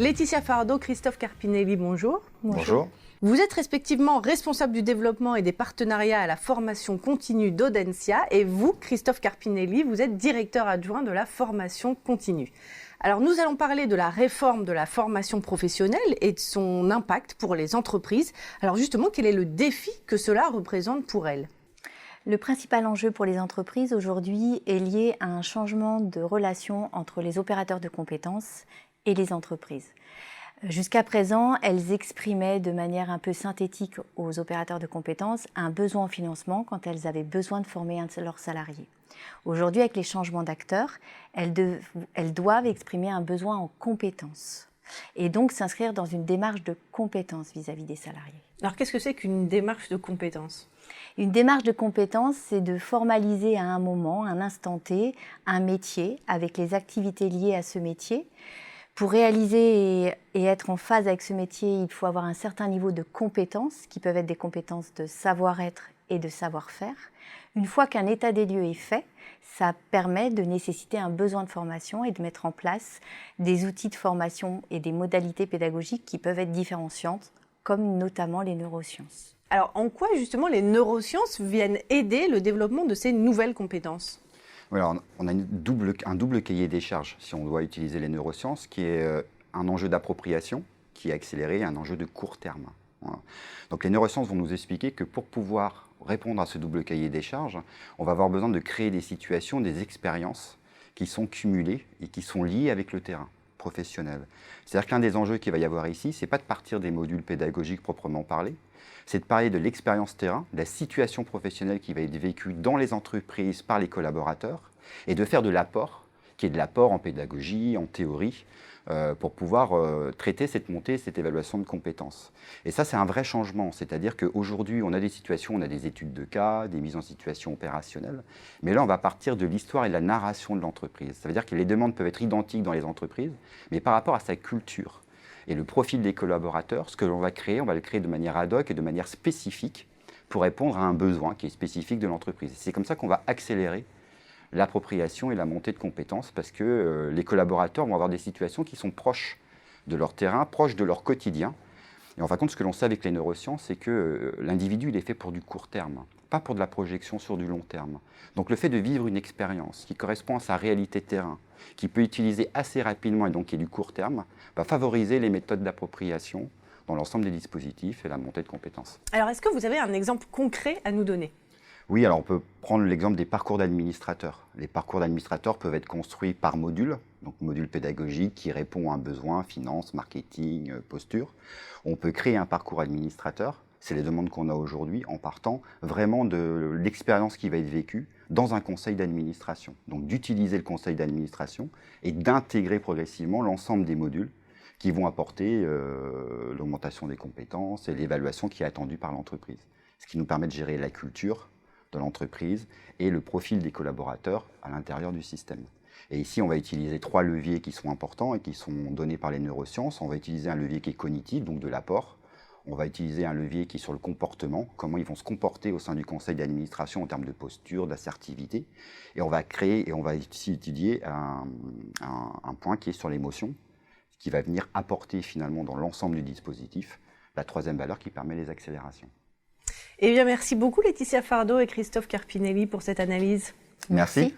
Laetitia Fardeau, Christophe Carpinelli, bonjour. Bonjour. Vous êtes respectivement responsable du développement et des partenariats à la formation continue d'Audencia et vous, Christophe Carpinelli, vous êtes directeur adjoint de la formation continue. Alors nous allons parler de la réforme de la formation professionnelle et de son impact pour les entreprises. Alors justement, quel est le défi que cela représente pour elles ? Le principal enjeu pour les entreprises aujourd'hui est lié à un changement de relation entre les opérateurs de compétences et les entreprises. Jusqu'à présent, elles exprimaient de manière un peu synthétique aux opérateurs de compétences un besoin en financement quand elles avaient besoin de former un de leurs salariés. Aujourd'hui, avec les changements d'acteurs, elles doivent exprimer un besoin en compétences et donc s'inscrire dans une démarche de compétences vis-à-vis des salariés. Alors qu'est-ce que c'est qu'une démarche de compétences ? Une démarche de compétences, c'est de formaliser à un moment, un instant T, un métier avec les activités liées à ce métier. Pour réaliser et être en phase avec ce métier, il faut avoir un certain niveau de compétences, qui peuvent être des compétences de savoir-être et de savoir-faire. Une fois qu'un état des lieux est fait, ça permet de nécessiter un besoin de formation et de mettre en place des outils de formation et des modalités pédagogiques qui peuvent être différenciantes, comme notamment les neurosciences. Alors en quoi justement les neurosciences viennent aider le développement de ces nouvelles compétences ? Alors, on a un double cahier des charges si on doit utiliser les neurosciences, qui est un enjeu d'appropriation qui est accéléré et un enjeu de court terme. Voilà. Donc les neurosciences vont nous expliquer que pour pouvoir répondre à ce double cahier des charges, on va avoir besoin de créer des situations, des expériences qui sont cumulées et qui sont liées avec le terrain professionnel. C'est-à-dire qu'un des enjeux qu'il va y avoir ici, c'est pas de partir des modules pédagogiques proprement parlés, c'est de parler de l'expérience terrain, de la situation professionnelle qui va être vécue dans les entreprises par les collaborateurs et de faire de l'apport, qui est de l'apport en pédagogie, en théorie, pour pouvoir traiter cette montée, cette évaluation de compétences. Et ça, c'est un vrai changement, c'est-à-dire qu'aujourd'hui, on a des situations, on a des études de cas, des mises en situation opérationnelles, mais là, on va partir de l'histoire et de la narration de l'entreprise. Ça veut dire que les demandes peuvent être identiques dans les entreprises, mais par rapport à sa culture. Et le profil des collaborateurs, ce que l'on va créer, on va le créer de manière ad hoc et de manière spécifique pour répondre à un besoin qui est spécifique de l'entreprise. C'est comme ça qu'on va accélérer l'appropriation et la montée de compétences parce que les collaborateurs vont avoir des situations qui sont proches de leur terrain, proches de leur quotidien. Et en fin de compte, ce que l'on sait avec les neurosciences, c'est que l'individu, il est fait pour du court terme, pas pour de la projection sur du long terme. Donc le fait de vivre une expérience qui correspond à sa réalité terrain, qui peut utiliser assez rapidement et donc qui est du court terme, va favoriser les méthodes d'appropriation dans l'ensemble des dispositifs et la montée de compétences. Alors est-ce que vous avez un exemple concret à nous donner ? Oui, alors on peut prendre l'exemple des parcours d'administrateurs. Les parcours d'administrateurs peuvent être construits par module, donc module pédagogique qui répond à un besoin, finance, marketing, posture. On peut créer un parcours administrateur, c'est les demandes qu'on a aujourd'hui, en partant vraiment de l'expérience qui va être vécue dans un conseil d'administration. Donc d'utiliser le conseil d'administration et d'intégrer progressivement l'ensemble des modules qui vont apporter l'augmentation des compétences et l'évaluation qui est attendue par l'entreprise. Ce qui nous permet de gérer la culture de l'entreprise et le profil des collaborateurs à l'intérieur du système. Et ici, on va utiliser 3 leviers qui sont importants et qui sont donnés par les neurosciences. On va utiliser un levier qui est cognitif, donc de l'apport. On va utiliser un levier qui est sur le comportement, comment ils vont se comporter au sein du conseil d'administration en termes de posture, d'assertivité. Et on va créer et on va aussi étudier un point qui est sur l'émotion, qui va venir apporter finalement dans l'ensemble du dispositif la 3e valeur qui permet les accélérations. Eh bien, merci beaucoup Laetitia Fardeau et Christophe Carpinelli pour cette analyse. Merci.